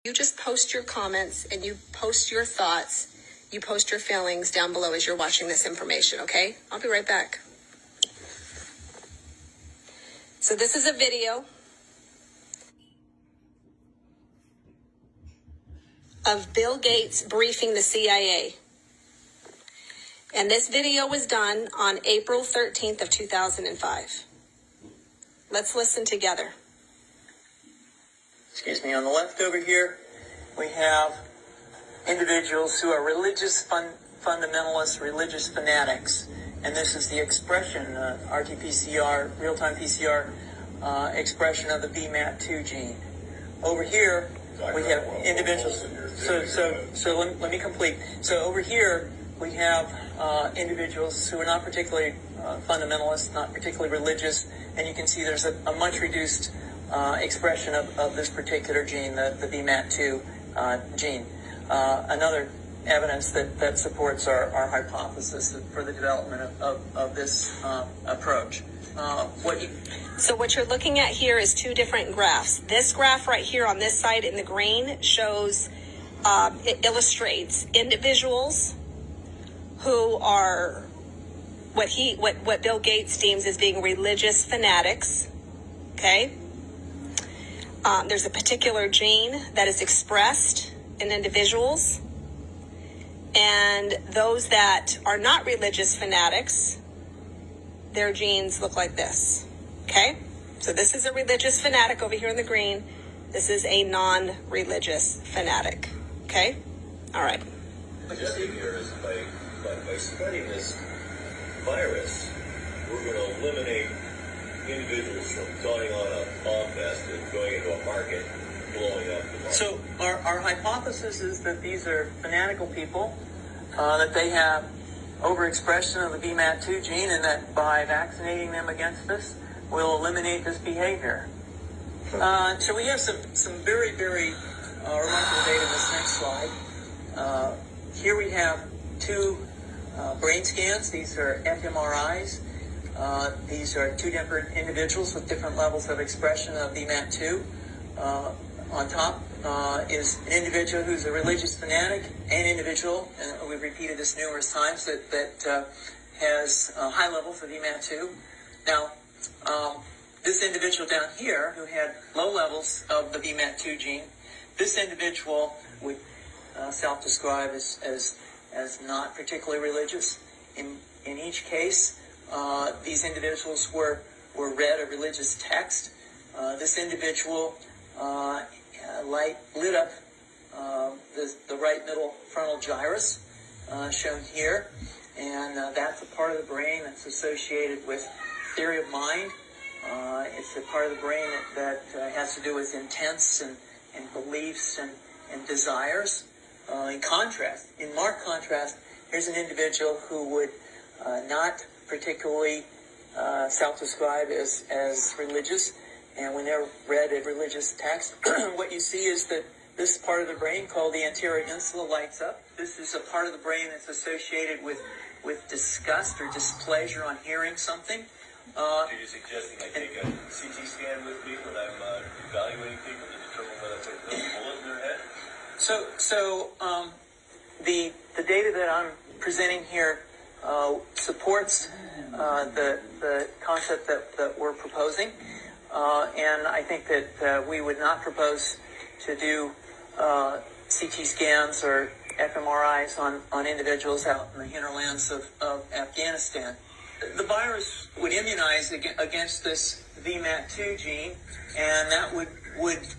You just post your comments and you post your thoughts. You post your feelings down below as you're watching this information, okay? I'll be right back. So this is a video of Bill Gates briefing the CIA. And this video was done on April 13th of 2005. Let's listen together. Excuse me, on the left over here, we have individuals who are religious fundamentalists, religious fanatics. And this is the expression, RT-PCR, real-time PCR expression of the VMAT2 gene. Over here, we have individuals. So let me complete. So over here, we have individuals who are not particularly fundamentalist, not particularly religious, and you can see there's a much reduced expression of this particular gene, the VMAT2 gene. Another evidence that supports our hypothesis for the development of this approach. So what you're looking at here is two different graphs. This graph right here on this side in the green shows, it illustrates individuals who are what Bill Gates deems as being religious fanatics. Okay? There's a particular gene that is expressed in individuals, and those that are not religious fanatics, their genes look like this. Okay? So this is a religious fanatic over here in the green. This is a non-religious fanatic. Okay? All right. What you see here is by studying this virus, we're going to eliminate individuals from going on a bomb test and going into a market, blowing up the market. So our hypothesis is that these are fanatical people, that they have overexpression of the VMAT2 gene, and that by vaccinating them against this, we'll eliminate this behavior. So we have some very, very remarkable data in this next slide. Here we have two brain scans. These are fMRIs. These are two different individuals with different levels of expression of VMAT2. On top is an individual who's a religious fanatic, an individual, and we've repeated this numerous times, that has high levels of VMAT2. Now, this individual down here who had low levels of the VMAT2 gene, this individual would self-describe as not particularly religious. In each case, these individuals were read a religious text. This individual lit up the right middle frontal gyrus, shown here, and that's a part of the brain that's associated with theory of mind. It's a part of the brain that has to do with intents and beliefs and desires. In marked contrast, here's an individual who would not particularly self-describe as religious, and when they're read a religious text, what you see is that this part of the brain called the anterior insula lights up. This is a part of the brain that's associated with disgust or displeasure on hearing something. Are you suggesting I take a CT scan with me when I'm evaluating people to determine whether there's a bullet in their head? So the data that I'm presenting here supports the concept that we're proposing, and I think that we would not propose to do CT scans or fMRIs on individuals out in the hinterlands of Afghanistan. The virus would immunize against this VMAT2 gene, and that would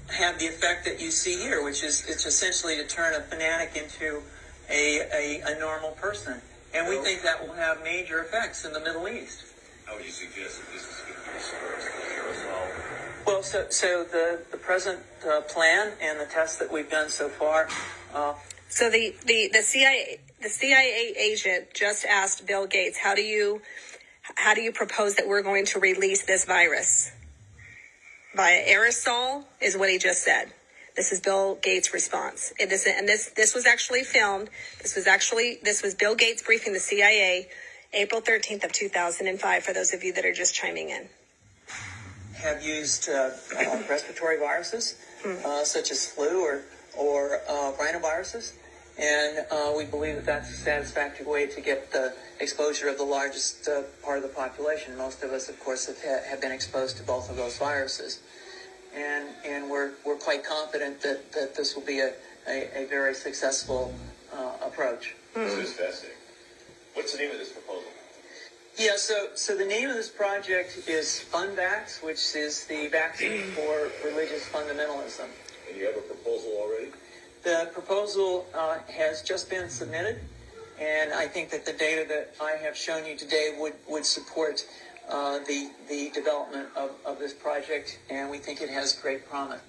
have the effect that you see here, which is it's essentially to turn a fanatic into a normal person. And we think that will have major effects in the Middle East. How would you suggest that this is going to be dispersed as a aerosol? Well, so the present plan and the tests that we've done so far. So the CIA agent just asked Bill Gates, how do you propose that we're going to release this virus? Via aerosol is what he just said. This is Bill Gates' response. This was actually filmed. This was Bill Gates briefing the CIA, April 13th of 2005, for those of you that are just chiming in. Have used respiratory viruses, such as flu or rhinoviruses. And we believe that that's a satisfactory way to get the exposure of the largest part of the population. Most of us, of course, have been exposed to both of those viruses. And we're quite confident that this will be a very successful approach. This is fascinating. What's the name of this proposal? Yeah, so the name of this project is FunVax, which is the vaccine for religious fundamentalism. And you have a proposal already? The proposal has just been submitted, and I think that the data that I have shown you today would support the development of this project, and we think it has great promise.